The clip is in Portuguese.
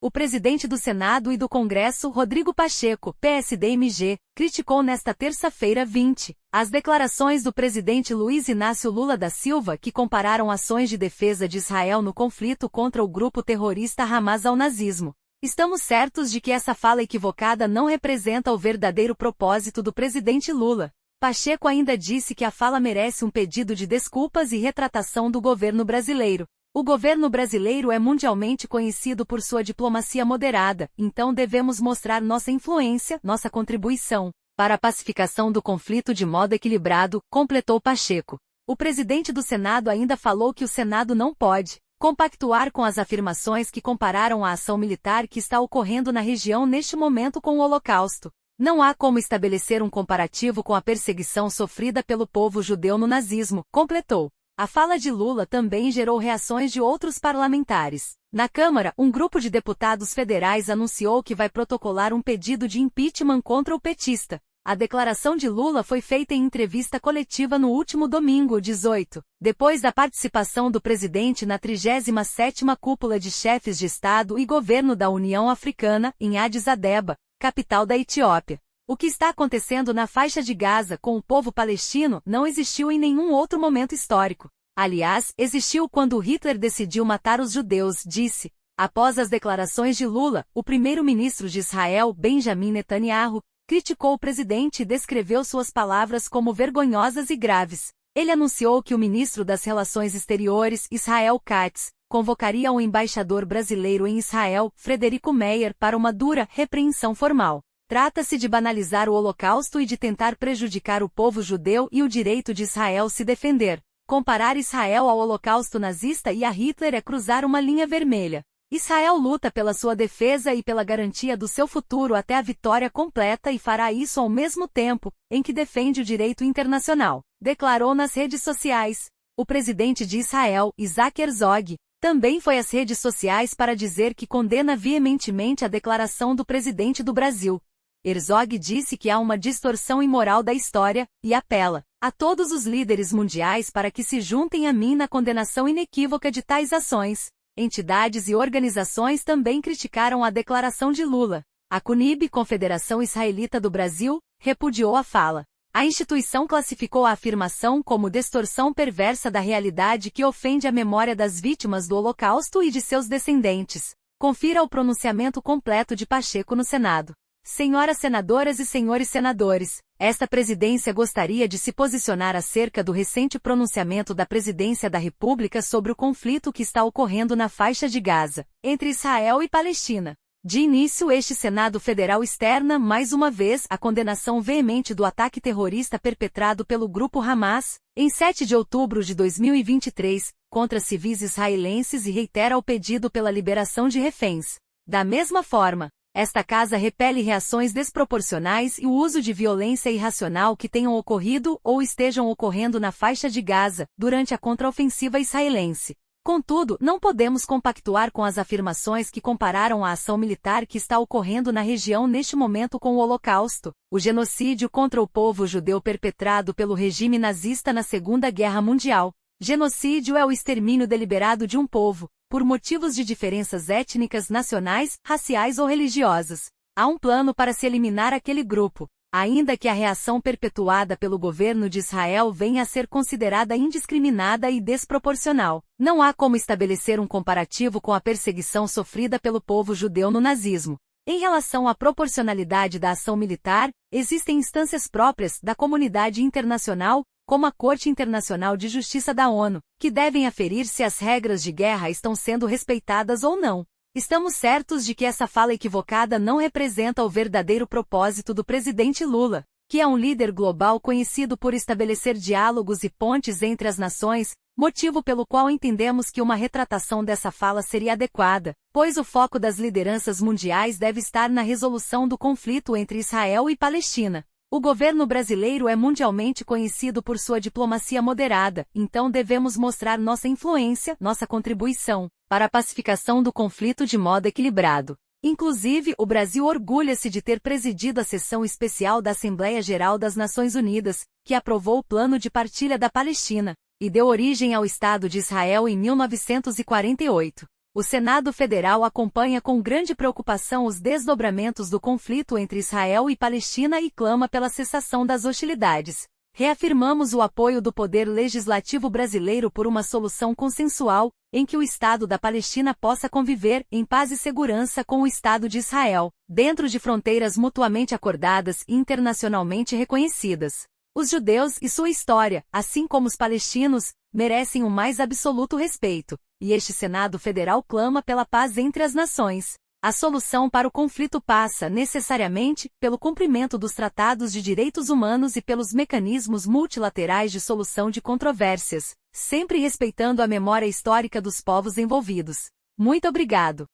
O presidente do Senado e do Congresso, Rodrigo Pacheco, PSD-MG, criticou nesta terça-feira 20, as declarações do presidente Luiz Inácio Lula da Silva que compararam ações de defesa de Israel no conflito contra o grupo terrorista Hamas ao nazismo. Estamos certos de que essa fala equivocada não representa o verdadeiro propósito do presidente Lula. Pacheco ainda disse que a fala merece um pedido de desculpas e retratação do governo brasileiro. O governo brasileiro é mundialmente conhecido por sua diplomacia moderada, então devemos mostrar nossa influência, nossa contribuição, para a pacificação do conflito de modo equilibrado, completou Pacheco. O presidente do Senado ainda falou que o Senado não pode compactuar com as afirmações que compararam a ação militar que está ocorrendo na região neste momento com o Holocausto. Não há como estabelecer um comparativo com a perseguição sofrida pelo povo judeu no nazismo, completou. A fala de Lula também gerou reações de outros parlamentares. Na Câmara, um grupo de deputados federais anunciou que vai protocolar um pedido de impeachment contra o petista. A declaração de Lula foi feita em entrevista coletiva no último domingo, 18, depois da participação do presidente na 37ª Cúpula de Chefes de Estado e Governo da União Africana, em Addis Abeba, capital da Etiópia. O que está acontecendo na faixa de Gaza com o povo palestino não existiu em nenhum outro momento histórico. Aliás, existiu quando Hitler decidiu matar os judeus, disse. Após as declarações de Lula, o primeiro-ministro de Israel, Benjamin Netanyahu, criticou o presidente e descreveu suas palavras como vergonhosas e graves. Ele anunciou que o ministro das Relações Exteriores, Israel Katz, convocaria o embaixador brasileiro em Israel, Frederico Meyer, para uma dura repreensão formal. Trata-se de banalizar o Holocausto e de tentar prejudicar o povo judeu e o direito de Israel se defender. Comparar Israel ao Holocausto nazista e a Hitler é cruzar uma linha vermelha. Israel luta pela sua defesa e pela garantia do seu futuro até a vitória completa e fará isso ao mesmo tempo em que defende o direito internacional, declarou nas redes sociais. O presidente de Israel, Isaac Herzog, também foi às redes sociais para dizer que condena veementemente a declaração do presidente do Brasil. Herzog disse que há uma distorção imoral da história, e apela a todos os líderes mundiais para que se juntem a mim na condenação inequívoca de tais ações. Entidades e organizações também criticaram a declaração de Lula. A CUNIB, Confederação Israelita do Brasil, repudiou a fala. A instituição classificou a afirmação como distorção perversa da realidade que ofende a memória das vítimas do Holocausto e de seus descendentes. Confira o pronunciamento completo de Pacheco no Senado. Senhoras senadoras e senhores senadores, esta presidência gostaria de se posicionar acerca do recente pronunciamento da Presidência da República sobre o conflito que está ocorrendo na faixa de Gaza, entre Israel e Palestina. De início, este Senado Federal externa, mais uma vez, a condenação veemente do ataque terrorista perpetrado pelo grupo Hamas, em 7 de outubro de 2023, contra civis israelenses e reitera o pedido pela liberação de reféns. Da mesma forma, esta casa repele reações desproporcionais e o uso de violência irracional que tenham ocorrido ou estejam ocorrendo na faixa de Gaza, durante a contraofensiva israelense. Contudo, não podemos compactuar com as afirmações que compararam a ação militar que está ocorrendo na região neste momento com o Holocausto, o genocídio contra o povo judeu perpetrado pelo regime nazista na Segunda Guerra Mundial. Genocídio é o extermínio deliberado de um povo, por motivos de diferenças étnicas, nacionais, raciais ou religiosas. Há um plano para se eliminar aquele grupo, ainda que a reação perpetuada pelo governo de Israel venha a ser considerada indiscriminada e desproporcional. Não há como estabelecer um comparativo com a perseguição sofrida pelo povo judeu no nazismo. Em relação à proporcionalidade da ação militar, existem instâncias próprias da comunidade internacional, como a Corte Internacional de Justiça da ONU, que devem aferir se as regras de guerra estão sendo respeitadas ou não. Estamos certos de que essa fala equivocada não representa o verdadeiro propósito do presidente Lula, que é um líder global conhecido por estabelecer diálogos e pontes entre as nações, motivo pelo qual entendemos que uma retratação dessa fala seria adequada, pois o foco das lideranças mundiais deve estar na resolução do conflito entre Israel e Palestina. O governo brasileiro é mundialmente conhecido por sua diplomacia moderada, então devemos mostrar nossa influência, nossa contribuição, para a pacificação do conflito de modo equilibrado. Inclusive, o Brasil orgulha-se de ter presidido a sessão especial da Assembleia Geral das Nações Unidas, que aprovou o Plano de Partilha da Palestina, e deu origem ao Estado de Israel em 1948. O Senado Federal acompanha com grande preocupação os desdobramentos do conflito entre Israel e Palestina e clama pela cessação das hostilidades. Reafirmamos o apoio do Poder Legislativo brasileiro por uma solução consensual, em que o Estado da Palestina possa conviver em paz e segurança com o Estado de Israel, dentro de fronteiras mutuamente acordadas e internacionalmente reconhecidas. Os judeus e sua história, assim como os palestinos, merecem o mais absoluto respeito, e este Senado Federal clama pela paz entre as nações. A solução para o conflito passa, necessariamente, pelo cumprimento dos tratados de direitos humanos e pelos mecanismos multilaterais de solução de controvérsias, sempre respeitando a memória histórica dos povos envolvidos. Muito obrigado.